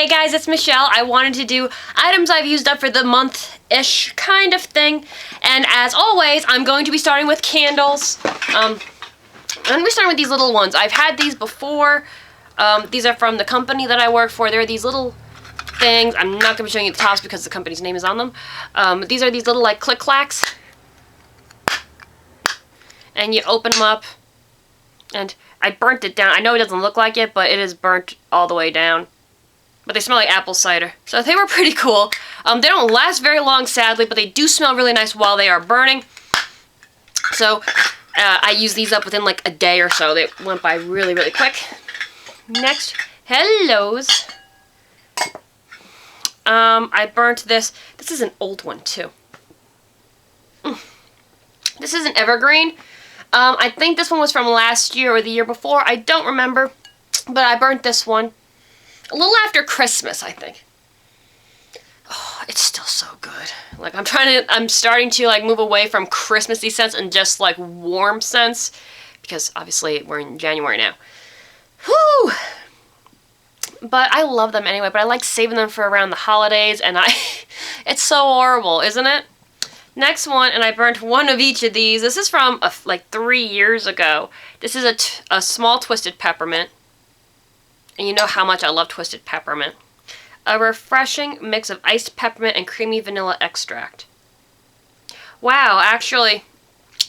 Hey guys, it's Michelle. I wanted to do items I've used up for the month-ish kind of thing. And as always, I'm going to be starting with candles. I'm going to be starting with these little ones. I've had these before. These are from the company that I work for. They're these little things. I'm not going to be showing you the tops because the company's name is on them. These are these little like click-clacks. And you open them up. And I burnt it down. I know it doesn't look like it, but it is burnt all the way down. But they smell like apple cider. So they were pretty cool. They don't last very long, sadly, but they do smell really nice while they are burning. So I used these up within like a day or so. They went by really, really quick. Next, hellos. I burnt this. This is an old one, too. This is an evergreen. I think this one was from last year or the year before. I don't remember. But I burnt this one a little after Christmas, I think. Oh, it's still so good. Like, I'm starting to, like, move away from Christmassy scents and just, like, warm scents. Because, obviously, we're in January now. Whew! But I love them anyway, but I like saving them for around the holidays, and it's so horrible, isn't it? Next one, and I burnt one of each of these. This is from, like, 3 years ago. This is a small twisted peppermint. And you know how much I love twisted peppermint. A refreshing mix of iced peppermint and creamy vanilla extract. Wow, actually,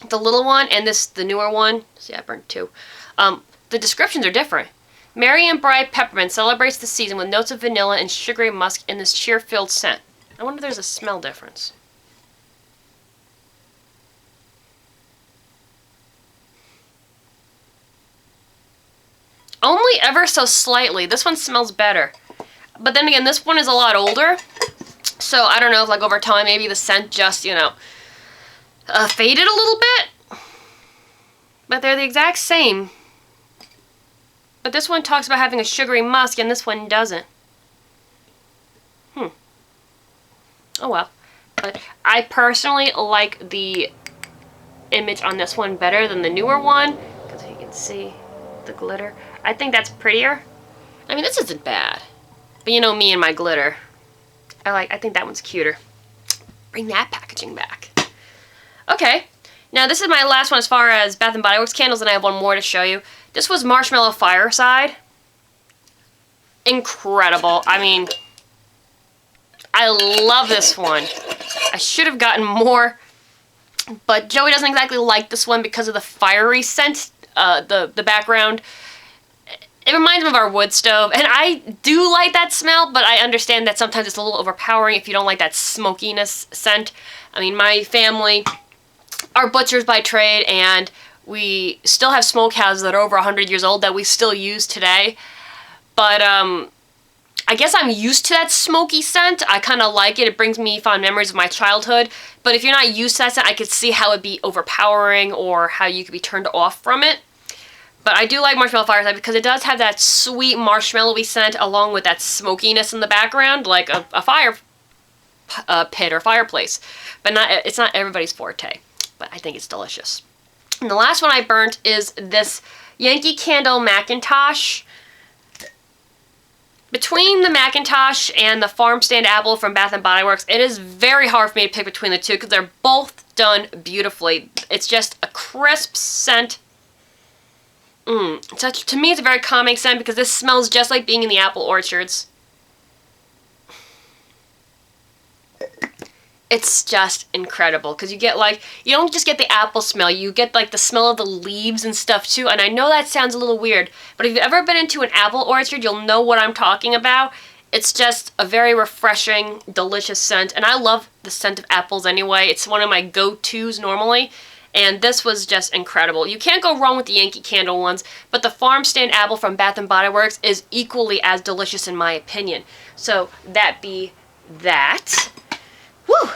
the little one and the newer one, see I burnt two, the descriptions are different. Merry and bright peppermint celebrates the season with notes of vanilla and sugary musk in this cheer-filled scent. I wonder if there's a smell difference. Only ever so slightly. This one smells better. But then again, this one is a lot older. So I don't know if like over time maybe the scent just, you know, faded a little bit. But they're the exact same. But this one talks about having a sugary musk and this one doesn't. Oh well. But I personally like the image on this one better than the newer one. Because you can see the glitter. I think that's prettier. I mean, this isn't bad. But you know me and my glitter. I think that one's cuter. Bring that packaging back. Okay. Now, this is my last one as far as Bath & Body Works candles, and I have one more to show you. This was Marshmallow Fireside. Incredible. I mean, I love this one. I should have gotten more, but Joey doesn't exactly like this one because of the fiery scent, the background. It reminds me of our wood stove, and I do like that smell, but I understand that sometimes it's a little overpowering if you don't like that smokiness scent. I mean, my family are butchers by trade, and we still have smokehouses that are over 100 years old that we still use today. But I guess I'm used to that smoky scent. I kind of like it. It brings me fond memories of my childhood. But if you're not used to that scent, I could see how it'd be overpowering or how you could be turned off from it. But I do like Marshmallow Fireside because it does have that sweet marshmallowy scent along with that smokiness in the background, like a fire pit or fireplace. But it's not everybody's forte. But I think it's delicious. And the last one I burnt is this Yankee Candle Macintosh. Between the Macintosh and the Farm Stand Apple from Bath & Body Works, it is very hard for me to pick between the two because they're both done beautifully. It's just a crisp scent. To me, it's a very calming scent because this smells just like being in the apple orchards. It's just incredible because you get like, you don't just get the apple smell, you get like the smell of the leaves and stuff too. And I know that sounds a little weird, but if you've ever been into an apple orchard, you'll know what I'm talking about. It's just a very refreshing, delicious scent. And I love the scent of apples anyway. It's one of my go-tos normally. And this was just incredible. You can't go wrong with the Yankee Candle ones, but the Farm Stand Apple from Bath & Body Works is equally as delicious in my opinion. So that be that. Woo!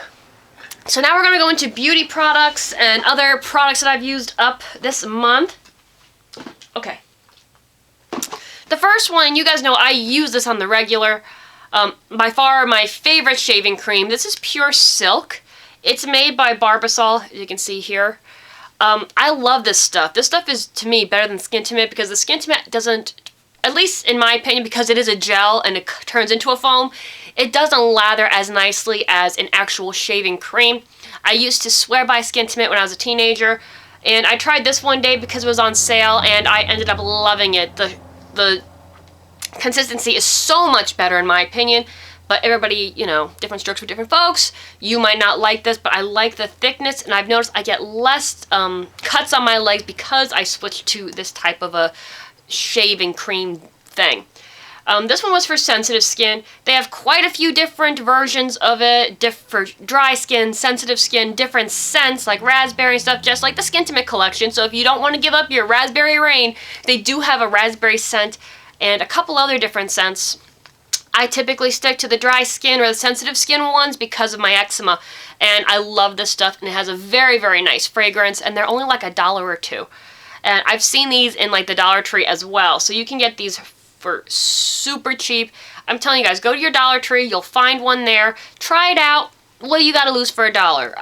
So now we're going to go into beauty products and other products that I've used up this month. Okay. The first one, you guys know I use this on the regular. By far my favorite shaving cream. This is Pure Silk. It's made by Barbasol, as you can see here. I love this stuff. This stuff is, to me, better than Skintimate because the Skintimate doesn't at least in my opinion, because it is a gel and it turns into a foam, it doesn't lather as nicely as an actual shaving cream. I used to swear by Skintimate when I was a teenager, and I tried this one day because it was on sale, and I ended up loving it. The consistency is so much better in my opinion, but everybody, you know, different strokes for different folks. You might not like this, but I like the thickness, and I've noticed I get less cuts on my legs because I switched to this type of a shaving cream thing. This one was for sensitive skin. They have quite a few different versions of it, for dry skin, sensitive skin, different scents like raspberry and stuff, just like the Skintimate collection. So if you don't want to give up your Raspberry Rain, they do have a raspberry scent and a couple other different scents. I typically stick to the dry skin or the sensitive skin ones because of my eczema, and I love this stuff, and it has a very, very nice fragrance, and they're only like $1 or $2. And I've seen these in like the Dollar Tree as well, so you can get these for super cheap. I'm telling you guys, go to your Dollar Tree, you'll find one there, try it out. What do you gotta lose for $1?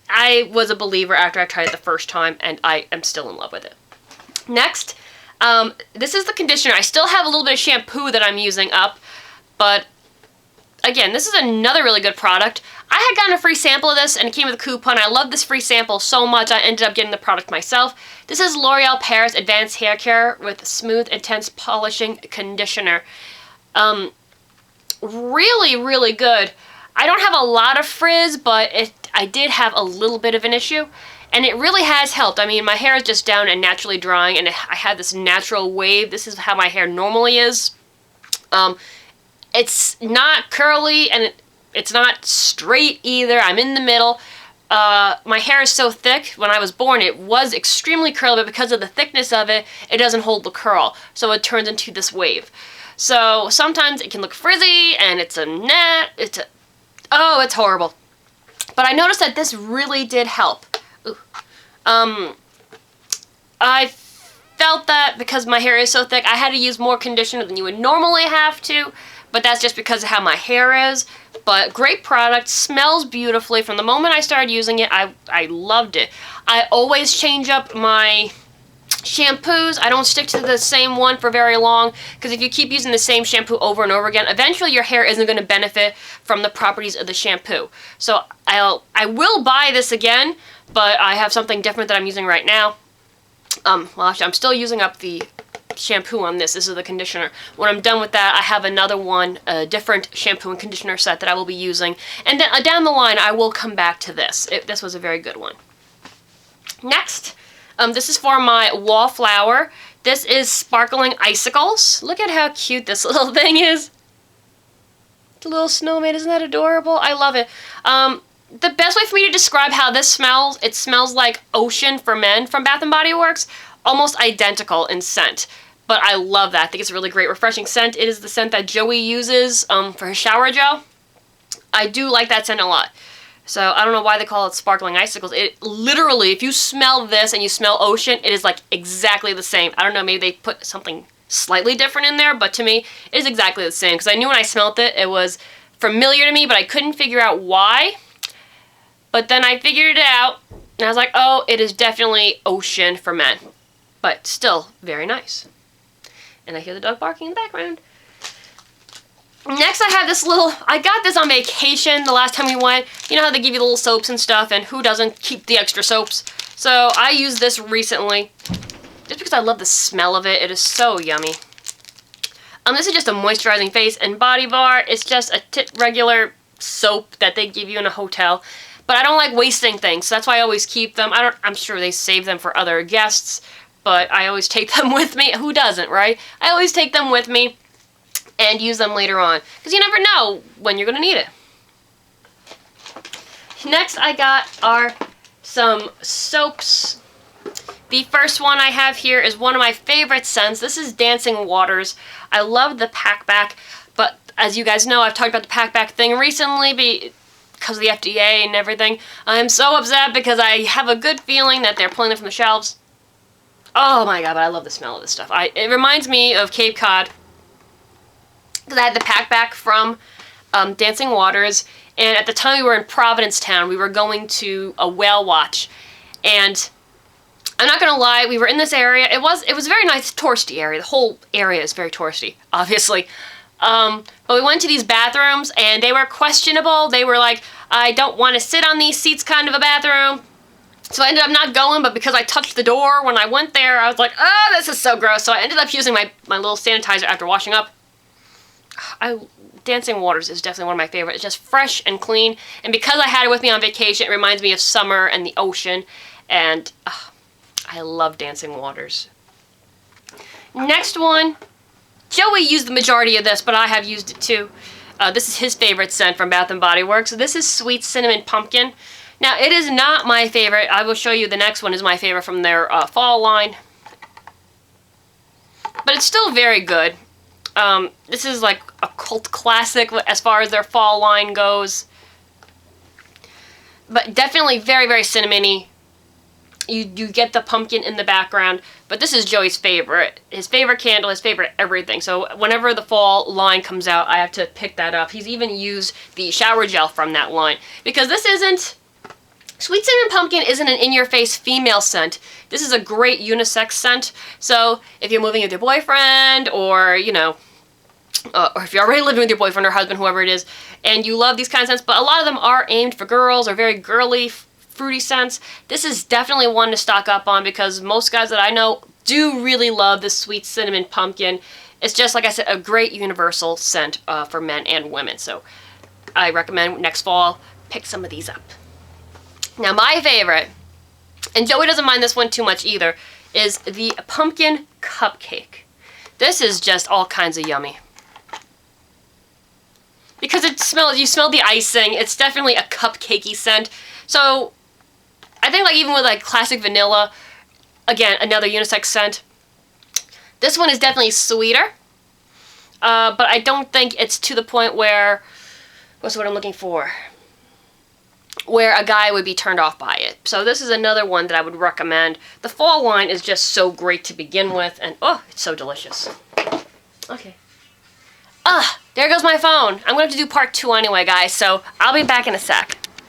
I was a believer after I tried it the first time, and I am still in love with it. Next, this is the conditioner. I still have a little bit of shampoo that I'm using up, but again, this is another really good product. I had gotten a free sample of this, and it came with a coupon. I love this free sample so much, I ended up getting the product myself. This is L'Oreal Paris Advanced Hair Care with Smooth Intense Polishing Conditioner. Really, really good. I don't have a lot of frizz, but I did have a little bit of an issue, and it really has helped. I mean, my hair is just down and naturally drying, and I had this natural wave. This is how my hair normally is. It's not curly, and it's not straight either. I'm in the middle. My hair is so thick. When I was born, it was extremely curly, but because of the thickness of it, it doesn't hold the curl, so it turns into this wave. So sometimes it can look frizzy, and it's it's horrible. But I noticed that this really did help. Ooh. I felt that because my hair is so thick, I had to use more conditioner than you would normally have to, but that's just because of how my hair is. But great product, smells beautifully. From the moment I started using it, I loved it. I always change up my shampoos. I don't stick to the same one for very long, because if you keep using the same shampoo over and over again, eventually your hair isn't going to benefit from the properties of the shampoo. So I will buy this again, but I have something different that I'm using right now. Well, actually, I'm still using up the shampoo on this. This is the conditioner. When I'm done with that, I have another one, a different shampoo and conditioner set that I will be using. And then down the line, I will come back to this. This was a very good one. Next, this is for my wallflower. This is Sparkling Icicles. Look at how cute this little thing is. The little snowman, isn't that adorable? I love it. The best way for me to describe how this smells, it smells like Ocean for Men from Bath & Body Works. Almost identical in scent. But I love that. I think it's a really great, refreshing scent. It is the scent that Joey uses for his shower gel. I do like that scent a lot. So I don't know why they call it Sparkling Icicles. It literally, if you smell this and you smell Ocean, it is like exactly the same. I don't know, maybe they put something slightly different in there, but to me, it is exactly the same. Because I knew when I smelled it, it was familiar to me, but I couldn't figure out why. But then I figured it out, and I was like, oh, it is definitely Ocean for Men. But still, very nice. And I hear the dog barking in the background. Next, I have this little, I got this on vacation the last time we went. You know how they give you the little soaps and stuff, and who doesn't keep the extra soaps? So I used this recently, just because I love the smell of it. It is so yummy. This is just a moisturizing face and body bar. It's just a regular soap that they give you in a hotel. But I don't like wasting things, so that's why I always keep them. I'm sure they save them for other guests, but I always take them with me. Who doesn't, right? I always take them with me and use them later on, because you never know when you're going to need it. Next I got are some soaps. The first one I have here is one of my favorite scents. This is Dancing Waters. I love the PakBak, but as you guys know, I've talked about the PakBak thing recently because of the FDA and everything. I'm so upset because I have a good feeling that they're pulling it from the shelves. Oh my god, but I love the smell of this stuff. It reminds me of Cape Cod, because I had the PakBak from Dancing Waters, and at the time we were in Provincetown. We were going to a whale watch, and I'm not gonna lie, we were in this area. It was a very nice touristy area. The whole area is very touristy, obviously. But we went to these bathrooms and they were questionable. They were like, I don't want to sit on these seats kind of a bathroom. So I ended up not going, but because I touched the door when I went there, I was like, oh, this is so gross. So I ended up using my little sanitizer after washing up. Dancing Waters is definitely one of my favorites. It's just fresh and clean. And because I had it with me on vacation, it reminds me of summer and the ocean. And I love Dancing Waters. Next one. Joey used the majority of this, but I have used it too. This is his favorite scent from Bath & Body Works. This is Sweet Cinnamon Pumpkin. Now, it is not my favorite. I will show you the next one is my favorite from their fall line. But it's still very good. This is like a cult classic as far as their fall line goes. But definitely very, very cinnamony. You get the pumpkin in the background. But this is Joey's favorite. His favorite candle, his favorite everything. So whenever the fall line comes out, I have to pick that up. He's even used the shower gel from that line. Because this isn't... Sweet Cinnamon Pumpkin isn't an in-your-face female scent. This is a great unisex scent. So if you're moving with your boyfriend or, you know, or if you're already living with your boyfriend or husband, whoever it is, and you love these kind of scents, but a lot of them are aimed for girls or very girly, fruity scents, this is definitely one to stock up on because most guys that I know do really love this Sweet Cinnamon Pumpkin. It's just, like I said, a great universal scent for men and women. So I recommend next fall, pick some of these up. Now my favorite, and Joey doesn't mind this one too much either, is the Pumpkin Cupcake. This is just all kinds of yummy. Because it smells, you smell the icing, it's definitely a cupcakey scent. So I think like even with like classic vanilla, again, another unisex scent. This one is definitely sweeter, but I don't think it's to the point where, what's what I'm looking for? Where a guy would be turned off by it. So this is another one that I would recommend. The fall line is just so great to begin with, and oh, it's so delicious. Okay. There goes my phone. I'm going to have to do part 2 anyway, guys, so I'll be back in a sec.